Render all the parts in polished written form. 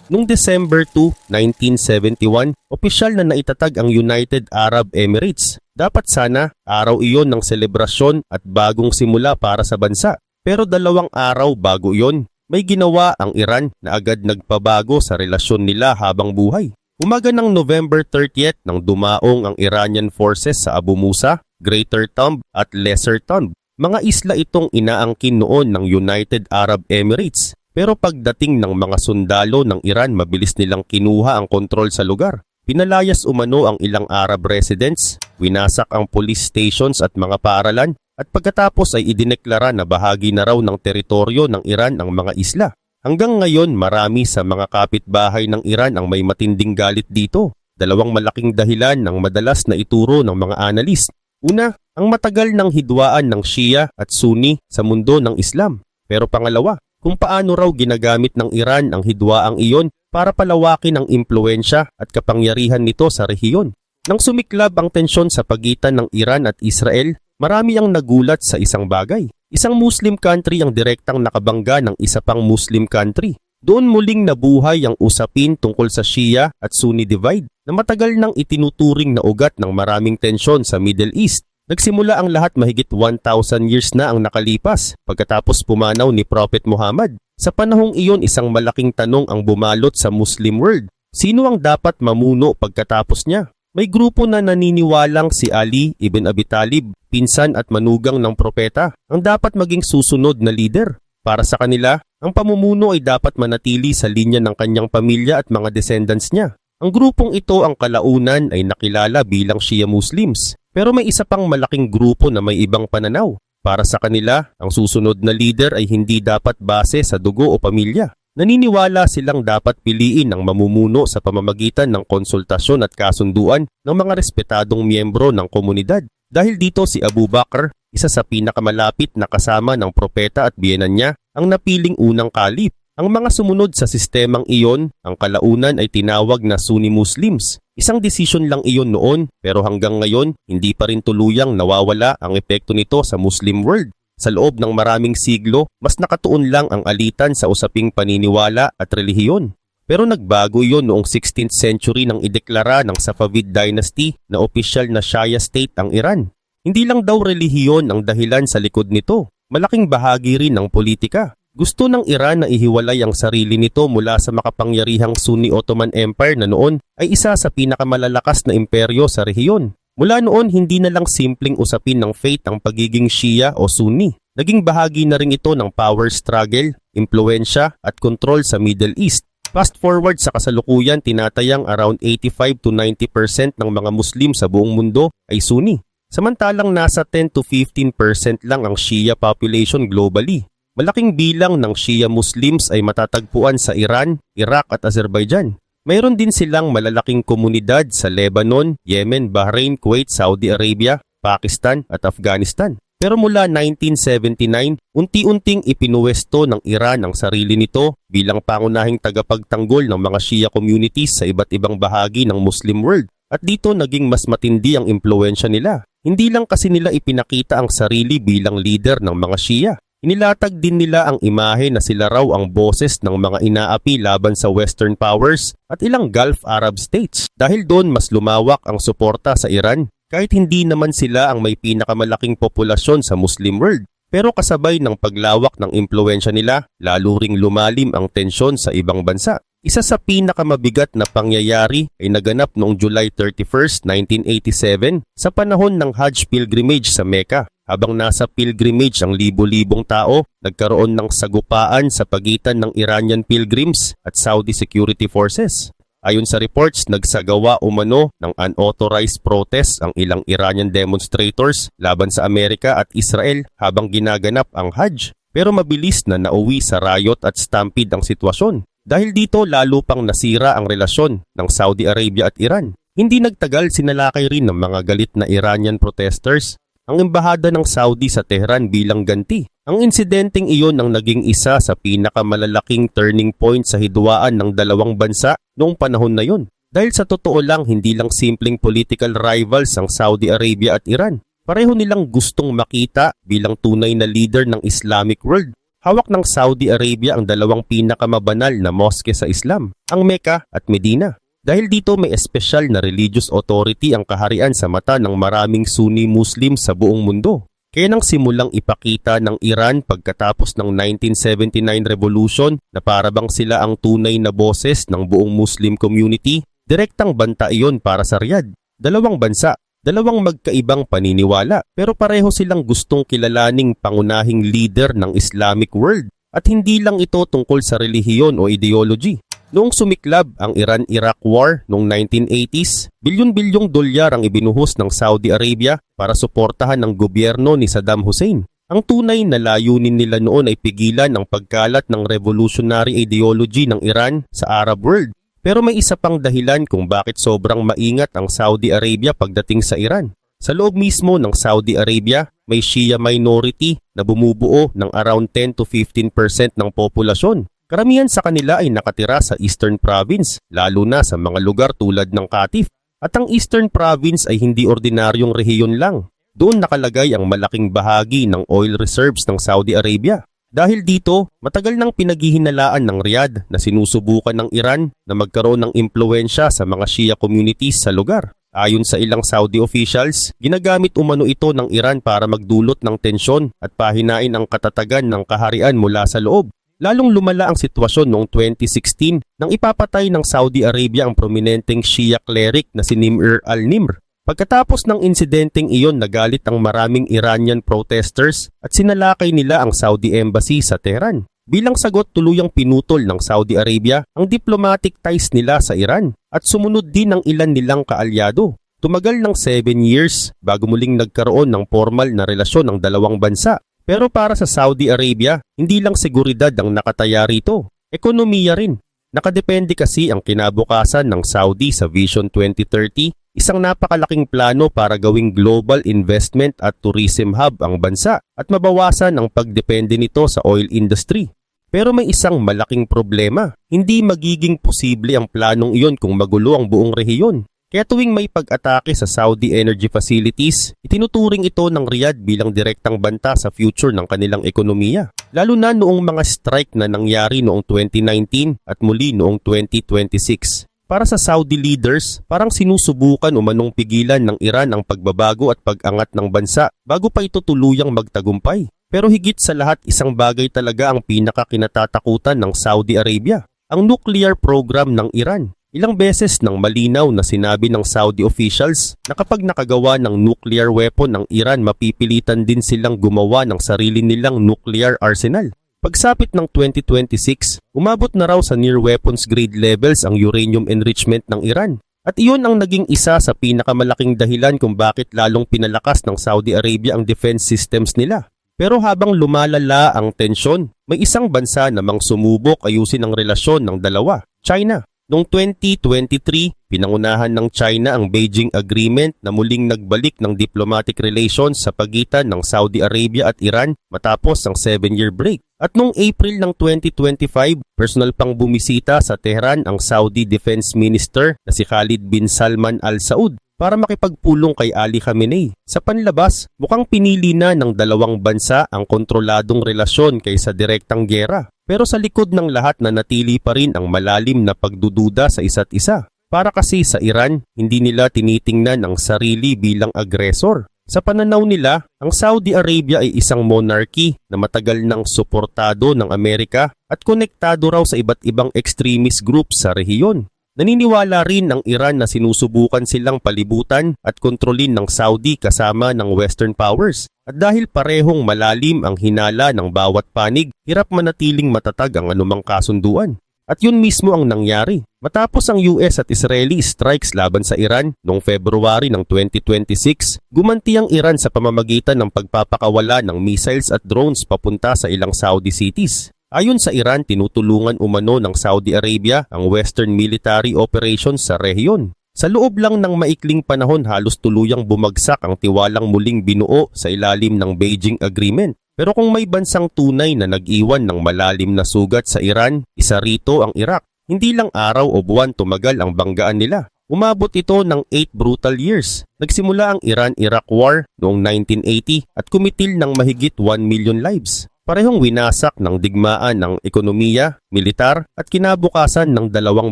Noong December 2, 1971, opisyal na naitatag ang United Arab Emirates. Dapat sana araw iyon ng selebrasyon at bagong simula para sa bansa. Pero 2 araw bago iyon, may ginawa ang Iran na agad nagpabago sa relasyon nila habang buhay. Umaga ng November 30 nang dumaong ang Iranian forces sa Abu Musa, Greater Tomb at Lesser Tomb. Mga isla itong inaangkin noon ng United Arab Emirates. Pero pagdating ng mga sundalo ng Iran, mabilis nilang kinuha ang kontrol sa lugar. Pinalayas umano ang ilang Arab residents, winasak ang police stations at mga paaralan, at pagkatapos ay idineklara na bahagi na raw ng teritoryo ng Iran ang mga isla. Hanggang ngayon, marami sa mga kapitbahay ng Iran ang may matinding galit dito. 2 malaking dahilan ang madalas na ituro ng mga analyst. Una, ang matagal ng hidwaan ng Shia at Sunni sa mundo ng Islam. Pero pangalawa, kung paano raw ginagamit ng Iran ang hidwaang iyon para palawakin ang impluensya at kapangyarihan nito sa rehiyon. Nang sumiklab ang tensyon sa pagitan ng Iran at Israel, marami ang nagulat sa isang bagay. Isang Muslim country ang direktang nakabangga ng isa pang Muslim country. Doon muling nabuhay ang usapin tungkol sa Shia at Sunni divide na matagal nang itinuturing na ugat ng maraming tensyon sa Middle East. Nagsimula ang lahat mahigit 1,000 years na ang nakalipas pagkatapos pumanaw ni Prophet Muhammad. Sa panahong iyon, isang malaking tanong ang bumalot sa Muslim world. Sino ang dapat mamuno pagkatapos niya? May grupo na naniniwalang si Ali ibn Abi Talib, pinsan at manugang ng propeta, ang dapat maging susunod na leader. Para sa kanila, ang pamumuno ay dapat manatili sa linya ng kanyang pamilya at mga descendants niya. Ang grupong ito ang kalaunan ay nakilala bilang Shia Muslims. Pero may isa pang malaking grupo na may ibang pananaw. Para sa kanila, ang susunod na leader ay hindi dapat base sa dugo o pamilya. Naniniwala silang dapat piliin ang mamumuno sa pamamagitan ng konsultasyon at kasunduan ng mga respetadong miyembro ng komunidad. Dahil dito si Abu Bakr, isa sa pinakamalapit na kasama ng propeta at biyenan niya, ang napiling unang kalip. Ang mga sumunod sa sistemang iyon, ang kalaunan ay tinawag na Sunni Muslims. Isang desisyon lang iyon noon, pero hanggang ngayon, hindi pa rin tuluyang nawawala ang epekto nito sa Muslim world. Sa loob ng maraming siglo, mas nakatuon lang ang alitan sa usaping paniniwala at relihiyon. Pero nagbago iyon noong 16th century nang ideklara ng Safavid dynasty na opisyal na Shia state ang Iran. Hindi lang daw relihiyon ang dahilan sa likod nito, malaking bahagi rin ng politika. Gusto ng Iran na ihiwalay ang sarili nito mula sa makapangyarihang Sunni Ottoman Empire na noon ay isa sa pinakamalalakas na imperyo sa rehiyon. Mula noon, hindi na lang simpleng usapin ng faith ang pagiging Shia o Sunni. Naging bahagi na rin ito ng power struggle, impluensya at control sa Middle East. Fast forward sa kasalukuyan, tinatayang around 85 to 90% ng mga Muslim sa buong mundo ay Sunni. Samantalang nasa 10 to 15% lang ang Shia population globally. Malaking bilang ng Shia Muslims ay matatagpuan sa Iran, Iraq at Azerbaijan. Mayroon din silang malalaking komunidad sa Lebanon, Yemen, Bahrain, Kuwait, Saudi Arabia, Pakistan at Afghanistan. Pero mula 1979, unti-unting ipinuwesto ng Iran ang sarili nito bilang pangunahing tagapagtanggol ng mga Shia communities sa iba't ibang bahagi ng Muslim world. At dito naging mas matindi ang impluensya nila. Hindi lang kasi nila ipinakita ang sarili bilang leader ng mga Shia. Inilatag din nila ang imahe na sila raw ang boses ng mga inaapi laban sa Western powers at ilang Gulf Arab states. Dahil doon mas lumawak ang suporta sa Iran kahit hindi naman sila ang may pinakamalaking populasyon sa Muslim world. Pero kasabay ng paglawak ng impluensya nila, lalo ring lumalim ang tensyon sa ibang bansa. Isa sa pinakamabigat na pangyayari ay naganap noong July 31, 1987 sa panahon ng Hajj pilgrimage sa Mecca. Habang nasa pilgrimage ang libo-libong tao, nagkaroon ng sagupaan sa pagitan ng Iranian pilgrims at Saudi security forces. Ayon sa reports, nagsagawa umano ng unauthorized protest ang ilang Iranian demonstrators laban sa Amerika at Israel habang ginaganap ang Hajj. Pero mabilis na nauwi sa riot at stampede ang sitwasyon. Dahil dito lalo pang nasira ang relasyon ng Saudi Arabia at Iran. Hindi nagtagal sinalakay rin ng mga galit na Iranian protesters ang embahada ng Saudi sa Tehran bilang ganti. Ang insidenteng iyon ang naging isa sa pinakamalalaking turning point sa hidwaan ng dalawang bansa noong panahon na yon. Dahil sa totoo lang, hindi lang simpleng political rivals ang Saudi Arabia at Iran. Pareho nilang gustong makita bilang tunay na leader ng Islamic world. Hawak ng Saudi Arabia ang dalawang pinakamabanal na moske sa Islam, ang Mecca at Medina. Dahil dito may espesyal na religious authority ang kaharian sa mata ng maraming Sunni Muslim sa buong mundo. Kaya nang simulang ipakita ng Iran pagkatapos ng 1979 revolution na parabang sila ang tunay na boses ng buong Muslim community, direktang banta iyon para sa Riyadh. Dalawang bansa, dalawang magkaibang paniniwala, pero pareho silang gustong kilalaning pangunahing leader ng Islamic world. At hindi lang ito tungkol sa relihiyon o ideology. Noong sumiklab ang Iran-Iraq War noong 1980s, bilyon-bilyong dolyar ang ibinuhos ng Saudi Arabia para suportahan ang gobyerno ni Saddam Hussein. Ang tunay na layunin nila noon ay pigilan ang pagkalat ng revolutionary ideology ng Iran sa Arab world. Pero may isa pang dahilan kung bakit sobrang maingat ang Saudi Arabia pagdating sa Iran. Sa loob mismo ng Saudi Arabia, may Shia minority na bumubuo ng around 10 to 15% ng populasyon. Karamihan sa kanila ay nakatira sa Eastern Province, lalo na sa mga lugar tulad ng Qatif. At ang Eastern Province ay hindi ordinaryong rehiyon lang. Doon nakalagay ang malaking bahagi ng oil reserves ng Saudi Arabia. Dahil dito, matagal nang pinaghihinalaan ng Riyadh na sinusubukan ng Iran na magkaroon ng impluensya sa mga Shia communities sa lugar. Ayon sa ilang Saudi officials, ginagamit umano ito ng Iran para magdulot ng tensyon at pahinain ang katatagan ng kaharian mula sa loob. Lalong lumala ang sitwasyon noong 2016 nang ipapatay ng Saudi Arabia ang prominenteng Shia cleric na si Nimr al-Nimr. Pagkatapos ng insidenteng iyon, nagalit ang maraming Iranian protesters at sinalakay nila ang Saudi Embassy sa Tehran. Bilang sagot, tuluyang pinutol ng Saudi Arabia ang diplomatic ties nila sa Iran at sumunod din ang ilan nilang kaalyado. Tumagal ng 7 years bago muling nagkaroon ng formal na relasyon ng dalawang bansa. Pero para sa Saudi Arabia, hindi lang seguridad ang nakataya rito, ekonomiya rin. Nakadepende kasi ang kinabukasan ng Saudi sa Vision 2030, isang napakalaking plano para gawing global investment at tourism hub ang bansa at mabawasan ang pagdepende nito sa oil industry. Pero may isang malaking problema, hindi magiging posible ang planong iyon kung magulo ang buong rehiyon. Kaya tuwing may pag-atake sa Saudi energy facilities, itinuturing ito ng Riyadh bilang direktang banta sa future ng kanilang ekonomiya. Lalo na noong mga strike na nangyari noong 2019 at muli noong 2026. Para sa Saudi leaders, parang sinusubukan umanong pigilan ng Iran ang pagbabago at pag-angat ng bansa bago pa ito tuluyang magtagumpay. Pero higit sa lahat, isang bagay talaga ang pinakakinatatakutan ng Saudi Arabia, ang nuclear program ng Iran. Ilang beses nang malinaw na sinabi ng Saudi officials na kapag nakagawa ng nuclear weapon ang Iran, mapipilitan din silang gumawa ng sarili nilang nuclear arsenal. Pagsapit ng 2026, umabot na raw sa near weapons grade levels ang uranium enrichment ng Iran. At iyon ang naging isa sa pinakamalaking dahilan kung bakit lalong pinalakas ng Saudi Arabia ang defense systems nila. Pero habang lumalala ang tensyon, may isang bansa namang sumubok ayusin ang relasyon ng dalawa, China. Noong 2023, pinangunahan ng China ang Beijing Agreement na muling nagbalik ng diplomatic relations sa pagitan ng Saudi Arabia at Iran matapos ang 7-year break. At noong April ng 2025, personal pang bumisita sa Tehran ang Saudi Defense Minister na si Khalid bin Salman Al Saud para makipagpulong kay Ali Khamenei. Sa panlabas, mukhang pinili na ng dalawang bansa ang kontroladong relasyon kaysa direktang giyera. Pero sa likod ng lahat nanatili pa rin ang malalim na pagdududa sa isa't isa. Para kasi sa Iran, hindi nila tinitingnan ang sarili bilang agresor. Sa pananaw nila, ang Saudi Arabia ay isang monarchy na matagal nang suportado ng Amerika at konektado raw sa iba't ibang extremist groups sa rehiyon. Naniniwala rin ang Iran na sinusubukan silang palibutan at kontrolin ng Saudi kasama ng Western powers. At dahil parehong malalim ang hinala ng bawat panig, hirap manatiling matatag ang anumang kasunduan. At yun mismo ang nangyari. Matapos ang US at Israeli strikes laban sa Iran noong February ng 2026, gumanti ang Iran sa pamamagitan ng pagpapakawala ng missiles at drones papunta sa ilang Saudi cities. Ayon sa Iran, tinutulungan umano ng Saudi Arabia ang Western military operations sa rehiyon. Sa loob lang ng maikling panahon, halos tuluyang bumagsak ang tiwalang muling binuo sa ilalim ng Beijing Agreement. Pero kung may bansang tunay na nag-iwan ng malalim na sugat sa Iran, isa rito ang Iraq. Hindi lang araw o buwan tumagal ang banggaan nila. Umabot ito ng 8 brutal years. Nagsimula ang Iran-Iraq War noong 1980 at kumitil ng mahigit 1 million lives. Parehong winasak ng digmaan ng ekonomiya, militar at kinabukasan ng dalawang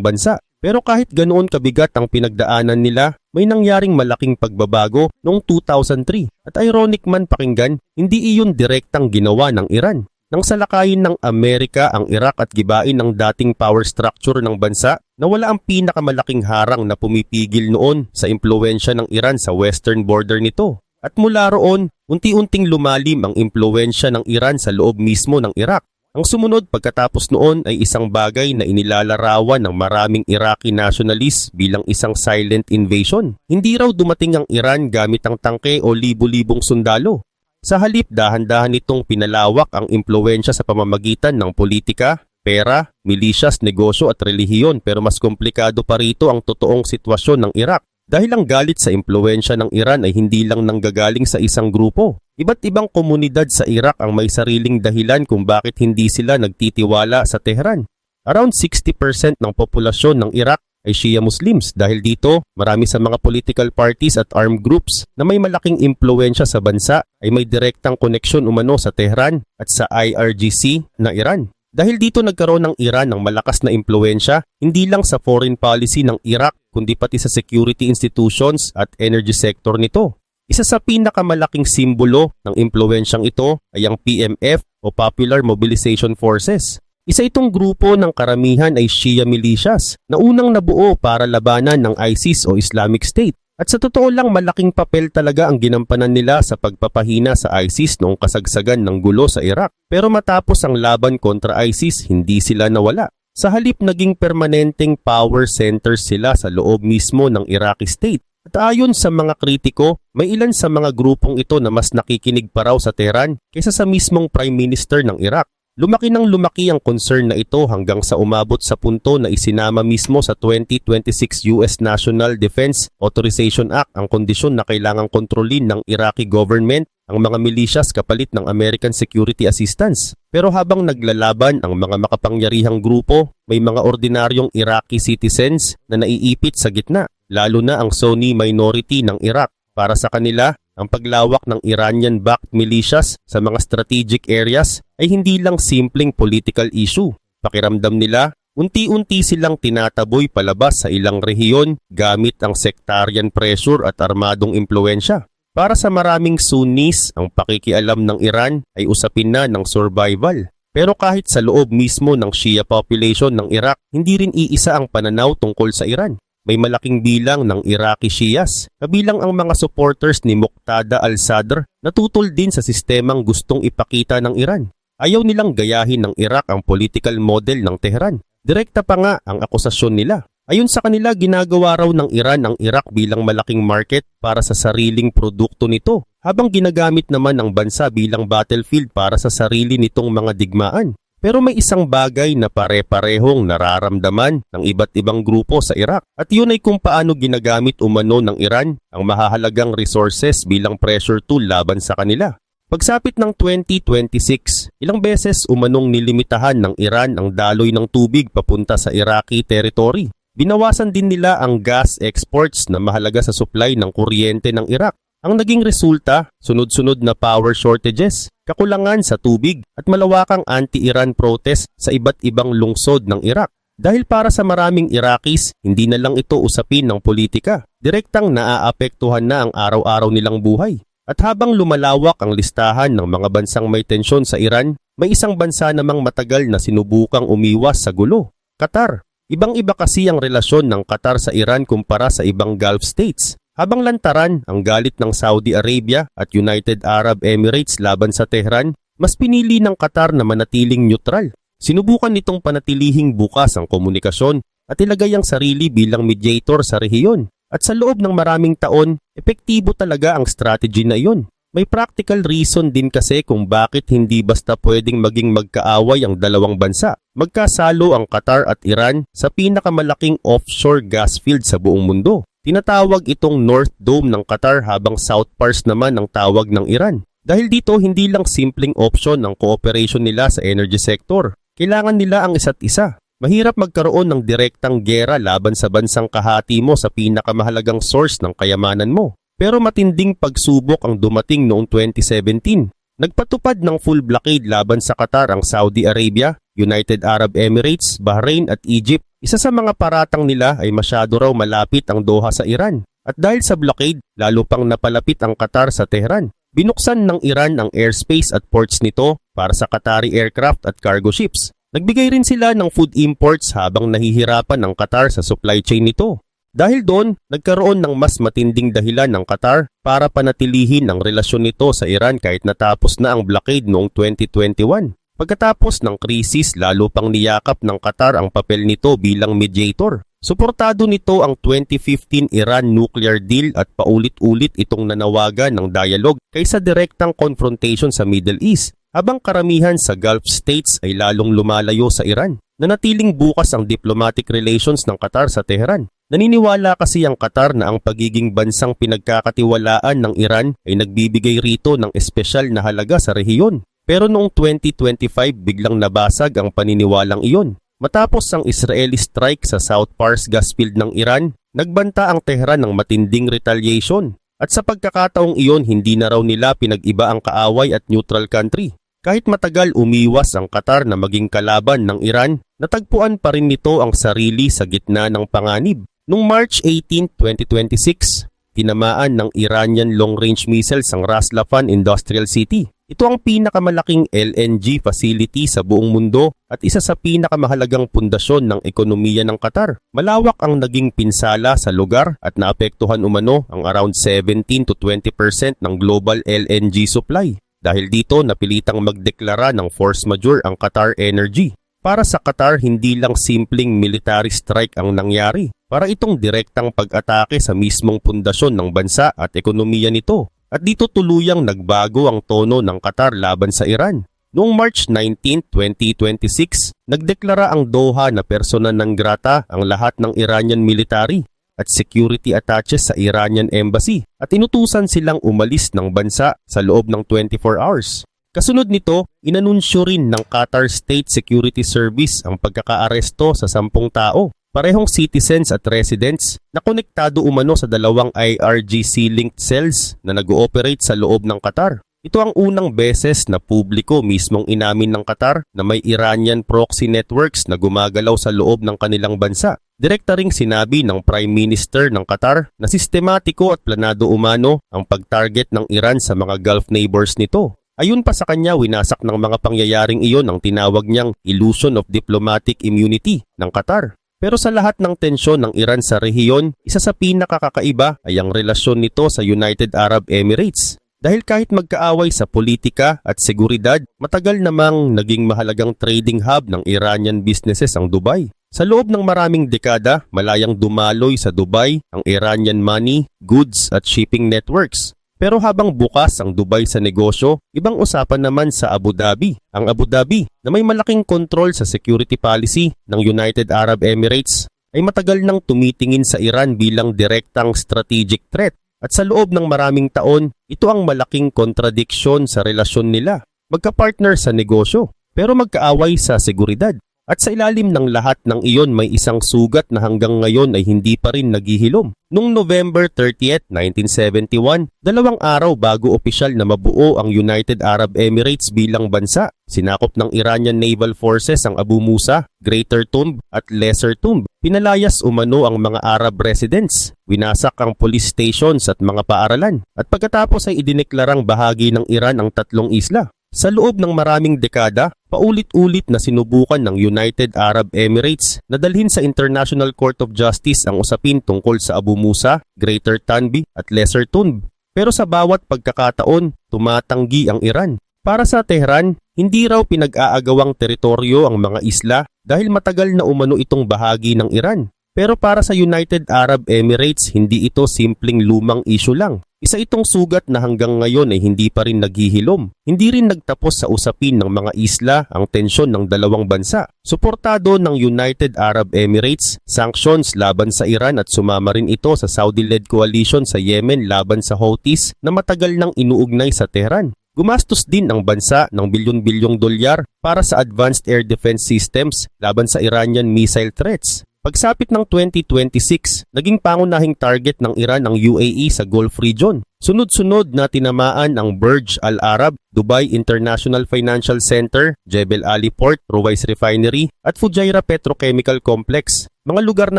bansa. Pero kahit ganoon kabigat ang pinagdaanan nila, may nangyaring malaking pagbabago noong 2003 at ironic man pakinggan, hindi iyon direktang ginawa ng Iran. Nang salakayin ng Amerika ang Iraq at gibain ng dating power structure ng bansa, nawala ang pinakamalaking harang na pumipigil noon sa impluwensya ng Iran sa western border nito. At mula roon, unti-unting lumalim ang impluwensya ng Iran sa loob mismo ng Iraq. Ang sumunod pagkatapos noon ay isang bagay na inilalarawan ng maraming Iraqi nationalists bilang isang silent invasion. Hindi raw dumating ang Iran gamit ang tangke o libu-libong sundalo. Sa halip, dahan-dahan nitong pinalawak ang impluwensya sa pamamagitan ng politika, pera, milisyas, negosyo at relihiyon, pero mas komplikado pa rito ang totoong sitwasyon ng Iraq. Dahil ang galit sa impluwensya ng Iran ay hindi lang nanggagaling sa isang grupo. Iba't ibang komunidad sa Iraq ang may sariling dahilan kung bakit hindi sila nagtitiwala sa Tehran. Around 60% ng populasyon ng Iraq ay Shia Muslims. Dahil dito, marami sa mga political parties at armed groups na may malaking impluwensya sa bansa ay may direktang koneksyon umano sa Tehran at sa IRGC na Iran. Dahil dito nagkaroon ng Iran ng malakas na impluwensya, hindi lang sa foreign policy ng Iraq, kundi pati sa security institutions at energy sector nito. Isa sa pinakamalaking simbolo ng impluwensyang ito ay ang PMF o Popular Mobilization Forces. Isa itong grupo ng karamihan ay Shia militias na unang nabuo para labanan ng ISIS o Islamic State. At sa totoo lang malaking papel talaga ang ginampanan nila sa pagpapahina sa ISIS noong kasagsagan ng gulo sa Iraq. Pero matapos ang laban kontra ISIS, hindi sila nawala. Sa halip naging permanenteng power centers sila sa loob mismo ng Iraqi state. At ayon sa mga kritiko, may ilan sa mga grupong ito na mas nakikinig pa raw sa Tehran kaysa sa mismong Prime Minister ng Iraq. Lumaki ng lumaki ang concern na ito hanggang sa umabot sa punto na isinama mismo sa 2026 US National Defense Authorization Act ang kondisyon na kailangang kontrolin ng Iraqi government ang mga militias kapalit ng American Security Assistance. Pero habang naglalaban ang mga makapangyarihang grupo, may mga ordinaryong Iraqi citizens na naiipit sa gitna, lalo na ang Sunni minority ng Iraq. Para sa kanila, ang paglawak ng Iranian-backed militias sa mga strategic areas ay hindi lang simpleng political issue. Pakiramdam nila, unti-unti silang tinataboy palabas sa ilang rehiyon gamit ang sectarian pressure at armadong impluensya. Para sa maraming Sunnis, ang pakikialam ng Iran ay usapin na ng survival. Pero kahit sa loob mismo ng Shia population ng Iraq, hindi rin iisa ang pananaw tungkol sa Iran. May malaking bilang ng Iraqi Shias, kabilang ang mga supporters ni Muqtada al-Sadr na tutol din sa sistemang gustong ipakita ng Iran. Ayaw nilang gayahin ng Iraq ang political model ng Tehran. Direkta pa nga ang akusasyon nila. Ayon sa kanila, ginagawa raw ng Iran ang Iraq bilang malaking market para sa sariling produkto nito, habang ginagamit naman ang bansa bilang battlefield para sa sarili nitong mga digmaan. Pero may isang bagay na pare-parehong nararamdaman ng iba't ibang grupo sa Iraq at yun ay kung paano ginagamit umano ng Iran ang mahahalagang resources bilang pressure tool laban sa kanila. Pagsapit ng 2026, ilang beses umanong nilimitahan ng Iran ang daloy ng tubig papunta sa Iraqi territory. Binawasan din nila ang gas exports na mahalaga sa supply ng kuryente ng Iraq. Ang naging resulta, sunod-sunod na power shortages, kakulangan sa tubig at malawakang anti-Iran protest sa iba't ibang lungsod ng Iraq. Dahil para sa maraming Iraqis, hindi na lang ito usapin ng politika. Direktang naaapektuhan na ang araw-araw nilang buhay. At habang lumalawak ang listahan ng mga bansang may tensyon sa Iran, may isang bansa namang matagal na sinubukang umiwas sa gulo, Qatar. Ibang-iba kasi ang relasyon ng Qatar sa Iran kumpara sa ibang Gulf states. Habang lantaran ang galit ng Saudi Arabia at United Arab Emirates laban sa Tehran, mas pinili ng Qatar na manatiling neutral. Sinubukan nitong panatilihing bukas ang komunikasyon at ilagay ang sarili bilang mediator sa rehiyon. At sa loob ng maraming taon, epektibo talaga ang strategy na iyon. May practical reason din kasi kung bakit hindi basta pwedeng maging magkaaway ang dalawang bansa. Magkasalo ang Qatar at Iran sa pinakamalaking offshore gas field sa buong mundo. Tinatawag itong North Dome ng Qatar habang South Pars naman ang tawag ng Iran. Dahil dito hindi lang simpleng option ang cooperation nila sa energy sector. Kailangan nila ang isa't isa. Mahirap magkaroon ng direktang gera laban sa bansang kahati mo sa pinakamahalagang source ng kayamanan mo. Pero matinding pagsubok ang dumating noong 2017. Nagpatupad ng full blockade laban sa Qatar ang Saudi Arabia, United Arab Emirates, Bahrain at Egypt. Isa sa mga paratang nila ay masyado raw malapit ang Doha sa Iran. At dahil sa blockade, lalo pang napalapit ang Qatar sa Tehran. Binuksan ng Iran ang airspace at ports nito para sa Qatari aircraft at cargo ships. Nagbigay rin sila ng food imports habang nahihirapan ang Qatar sa supply chain nito. Dahil doon, nagkaroon ng mas matinding dahilan ng Qatar para panatilihin ang relasyon nito sa Iran kahit natapos na ang blockade noong 2021. Pagkatapos ng krisis, lalo pang niyakap ng Qatar ang papel nito bilang mediator. Suportado nito ang 2015 Iran nuclear deal at paulit-ulit itong nanawagan ng dialogue kaysa direktang confrontation sa Middle East, habang karamihan sa Gulf states ay lalong lumalayo sa Iran. Nanatiling bukas ang diplomatic relations ng Qatar sa Tehran. Naniniwala kasi ang Qatar na ang pagiging bansang pinagkakatiwalaan ng Iran ay nagbibigay rito ng espesyal na halaga sa rehiyon. Pero noong 2025 biglang nabasag ang paniniwalang iyon. Matapos ang Israeli strike sa South Pars gas field ng Iran, nagbanta ang Tehran ng matinding retaliation. At sa pagkakataong iyon, hindi na raw nila pinag-iba ang kaaway at neutral country. Kahit matagal umiwas ang Qatar na maging kalaban ng Iran, natagpuan pa rin nito ang sarili sa gitna ng panganib. Noong March 18, 2026, tinamaan ng Iranian long-range missiles ang Ras Laffan Industrial City. Ito ang pinakamalaking LNG facility sa buong mundo at isa sa pinakamahalagang pundasyon ng ekonomiya ng Qatar. Malawak ang naging pinsala sa lugar at naapektuhan umano ang around 17 to 20% ng global LNG supply. Dahil dito, napilitang magdeklara ng force majeure ang Qatar Energy. Para sa Qatar, hindi lang simpleng military strike ang nangyari. Para itong direktang pag-atake sa mismong pundasyon ng bansa at ekonomiya nito. At dito tuluyang nagbago ang tono ng Qatar laban sa Iran. Noong March 19, 2026, nagdeklara ang Doha na persona non grata ang lahat ng Iranian military at security attaches sa Iranian embassy at inutusan silang umalis ng bansa sa loob ng 24 hours. Kasunod nito, inanunsyo rin ng Qatar State Security Service ang pagkakaaresto sa 10 tao. Parehong citizens at residents na konektado umano sa dalawang IRGC-linked cells na nag-ooperate sa loob ng Qatar. Ito ang unang beses na publiko mismong inamin ng Qatar na may Iranian proxy networks na gumagalaw sa loob ng kanilang bansa. Direkta ring sinabi ng Prime Minister ng Qatar na sistematiko at planado umano ang pag-target ng Iran sa mga Gulf neighbors nito. Ayon pa sa kanya, winasak ng mga pangyayaring iyon ang tinawag niyang illusion of diplomatic immunity ng Qatar. Pero sa lahat ng tensyon ng Iran sa rehiyon, isa sa pinakakakaiba ay ang relasyon nito sa United Arab Emirates. Dahil kahit magkaaway sa politika at seguridad, matagal namang naging mahalagang trading hub ng Iranian businesses ang Dubai. Sa loob ng maraming dekada, malayang dumaloy sa Dubai ang Iranian money, goods at shipping networks. Pero habang bukas ang Dubai sa negosyo, ibang usapan naman sa Abu Dhabi. Ang Abu Dhabi na may malaking kontrol sa security policy ng United Arab Emirates ay matagal nang tumitingin sa Iran bilang direktang strategic threat. At sa loob ng maraming taon, ito ang malaking kontradiksyon sa relasyon nila. Magka-partner sa negosyo, pero magkaaway sa seguridad. At sa ilalim ng lahat ng iyon may isang sugat na hanggang ngayon ay hindi pa rin naghihilom. Noong November 30, 1971, 2 araw bago opisyal na mabuo ang United Arab Emirates bilang bansa, sinakop ng Iranian Naval Forces ang Abu Musa, Greater Tomb at Lesser Tomb. Pinalayas umano ang mga Arab residents, winasak ang police stations at mga paaralan, at pagkatapos ay idineklarang bahagi ng Iran ang 3 isla. Sa loob ng maraming dekada, paulit-ulit na sinubukan ng United Arab Emirates na dalhin sa International Court of Justice ang usapin tungkol sa Abu Musa, Greater Tanbi at Lesser Tunb. Pero sa bawat pagkakataon, tumatanggi ang Iran. Para sa Tehran, hindi raw pinag-aagawang teritoryo ang mga isla dahil matagal na umano itong bahagi ng Iran. Pero para sa United Arab Emirates, hindi ito simpleng lumang issue lang. Isa itong sugat na hanggang ngayon ay hindi pa rin naghihilom. Hindi rin nagtapos sa usapin ng mga isla ang tensyon ng dalawang bansa. Suportado ng United Arab Emirates, sanctions laban sa Iran at sumama rin ito sa Saudi-led coalition sa Yemen laban sa Houthis na matagal nang inuugnay sa Tehran. Gumastos din ang bansa ng bilyon-bilyong dolyar para sa advanced air defense systems laban sa Iranian missile threats. Pagsapit ng 2026, naging pangunahing target ng Iran ang UAE sa Gulf region. Sunod-sunod na tinamaan ang Burj Al Arab, Dubai International Financial Center, Jebel Ali Port, Ruwais Refinery at Fujairah Petrochemical Complex. Mga lugar na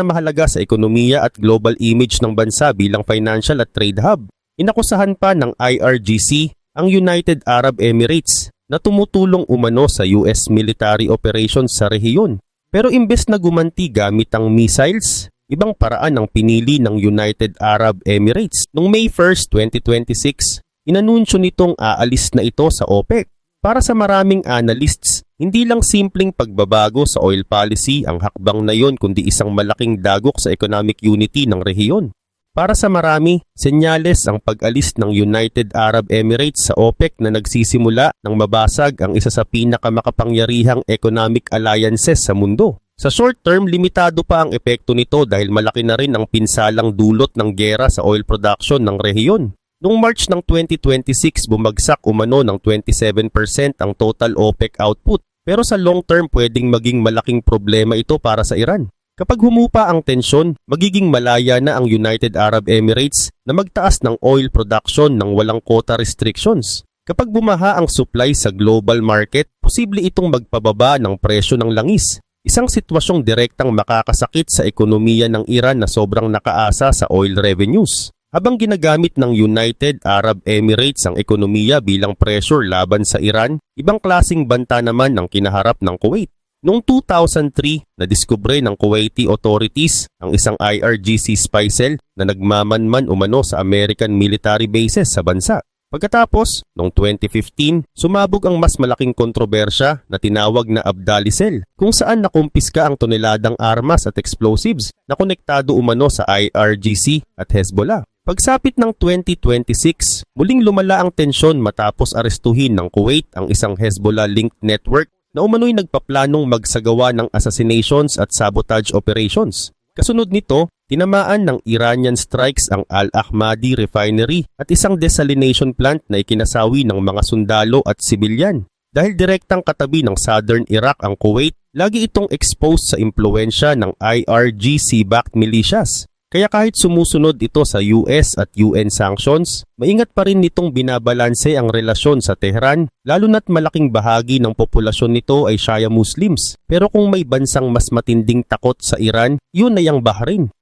mahalaga sa ekonomiya at global image ng bansa bilang financial at trade hub. Inakusahan pa ng IRGC ang United Arab Emirates na tumutulong umano sa US military operations sa rehiyon. Pero imbes na gumanti gamit ang missiles, ibang paraan ang pinili ng United Arab Emirates. Noong May 1, 2026, inanunsyo nitong aalis na ito sa OPEC. Para sa maraming analysts, hindi lang simpleng pagbabago sa oil policy ang hakbang na yon kundi isang malaking dagok sa economic unity ng rehiyon. Para sa marami, senyales ang pag-alis ng United Arab Emirates sa OPEC na nagsisimula nang mabasag ang isa sa pinakamakapangyarihang economic alliances sa mundo. Sa short term, limitado pa ang epekto nito dahil malaki na rin ang pinsalang dulot ng gera sa oil production ng rehiyon. Noong March ng 2026, bumagsak umano ng 27% ang total OPEC output. Pero sa long term, pwedeng maging malaking problema ito para sa Iran. Kapag humupa ang tensyon, magiging malaya na ang United Arab Emirates na magtaas ng oil production ng walang quota restrictions. Kapag bumaha ang supply sa global market, posible itong magpababa ng presyo ng langis. Isang sitwasyong direktang makakasakit sa ekonomiya ng Iran na sobrang nakaasa sa oil revenues. Habang ginagamit ng United Arab Emirates ang ekonomiya bilang pressure laban sa Iran, ibang klasing banta naman ang kinaharap ng Kuwait. Noong 2003, nadiskubre ng Kuwaiti authorities ang isang IRGC spy cell na nagmamanman umano sa American military bases sa bansa. Pagkatapos, noong 2015, sumabog ang mas malaking kontrobersya na tinawag na Abdali Cell, kung saan nakumpiska ang toneladang armas at explosives na konektado umano sa IRGC at Hezbollah. Pagsapit ng 2026, muling lumala ang tensyon matapos arestuhin ng Kuwait ang isang Hezbollah-linked network na umano'y nagpaplanong magsagawa ng assassinations at sabotage operations. Kasunod nito, tinamaan ng Iranian strikes ang Al-Ahmadi Refinery at isang desalination plant na ikinasawi ng mga sundalo at sibilyan. Dahil direktang katabi ng southern Iraq ang Kuwait, lagi itong exposed sa impluensya ng IRGC-backed militias. Kaya kahit sumusunod ito sa US at UN sanctions, maingat pa rin nitong binabalanse ang relasyon sa Tehran, lalo na't malaking bahagi ng populasyon nito ay Shia Muslims. Pero kung may bansang mas matinding takot sa Iran, yun ay ang Bahrain.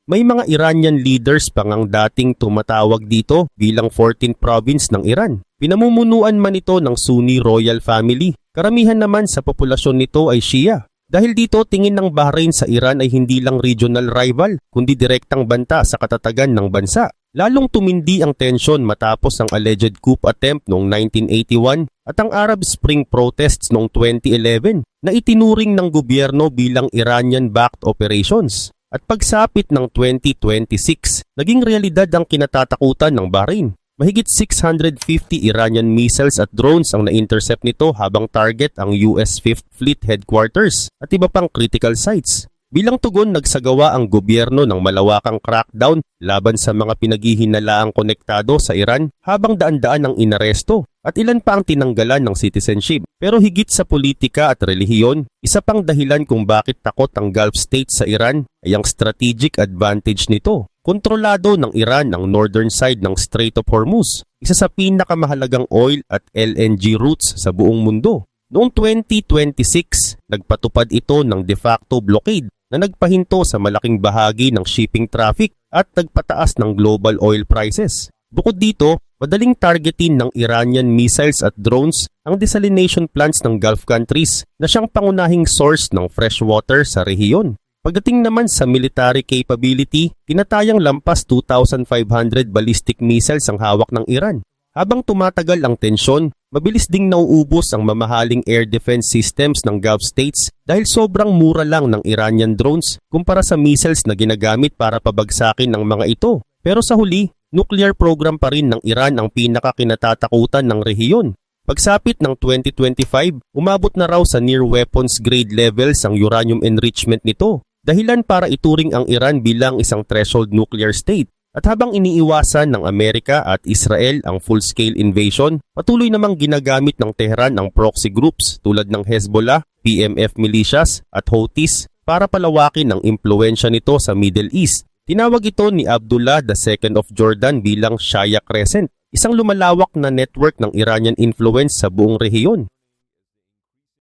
May mga Iranian leaders pa ngang dating tumatawag dito bilang 14th province ng Iran. Pinamumunuan man ito ng Sunni royal family. Karamihan naman sa populasyon nito ay Shia. Dahil dito, tingin ng Bahrain sa Iran ay hindi lang regional rival, kundi direktang banta sa katatagan ng bansa. Lalong tumindi ang tensyon matapos ang alleged coup attempt noong 1981 at ang Arab Spring protests noong 2011 na itinuring ng gobyerno bilang Iranian-backed operations. At pagsapit ng 2026, naging realidad ang kinatatakutan ng Bahrain. Mahigit 650 Iranian missiles at drones ang na-intercept nito habang target ang US 5th Fleet Headquarters at iba pang critical sites. Bilang tugon, nagsagawa ang gobyerno ng malawakang crackdown laban sa mga pinaghihinalaang konektado sa Iran habang daan-daan ang inaresto at ilan pa ang tinanggalan ng citizenship. Pero higit sa politika at relihiyon, isa pang dahilan kung bakit takot ang Gulf states sa Iran ay ang strategic advantage nito. Kontrolado ng Iran ang northern side ng Strait of Hormuz, isa sa pinakamahalagang oil at LNG routes sa buong mundo. Noong 2026, nagpatupad ito ng de facto blockade na nagpahinto sa malaking bahagi ng shipping traffic at nagpataas ng global oil prices. Bukod dito, madaling targetin ng Iranian missiles at drones ang desalination plants ng Gulf countries na siyang pangunahing source ng fresh water sa rehiyon. Pagdating naman sa military capability, tinatayang lampas 2,500 ballistic missiles ang hawak ng Iran. Habang tumatagal ang tensyon, mabilis ding nauubos ang mamahaling air defense systems ng Gulf states dahil sobrang mura lang ng Iranian drones kumpara sa missiles na ginagamit para pabagsakin ng mga ito. Pero sa huli, nuclear program pa rin ng Iran ang pinakakinatatakutan ng rehiyon. Pagsapit ng 2025, umabot na raw sa near weapons grade levels ang uranium enrichment nito. Dahilan para ituring ang Iran bilang isang threshold nuclear state. At habang iniiwasan ng Amerika at Israel ang full-scale invasion, patuloy namang ginagamit ng Tehran ang proxy groups tulad ng Hezbollah, PMF militias at Houthis para palawakin ang impluensya nito sa Middle East. Tinawag ito ni Abdullah II of Jordan bilang Shaya Crescent, isang lumalawak na network ng Iranian influence sa buong rehiyon.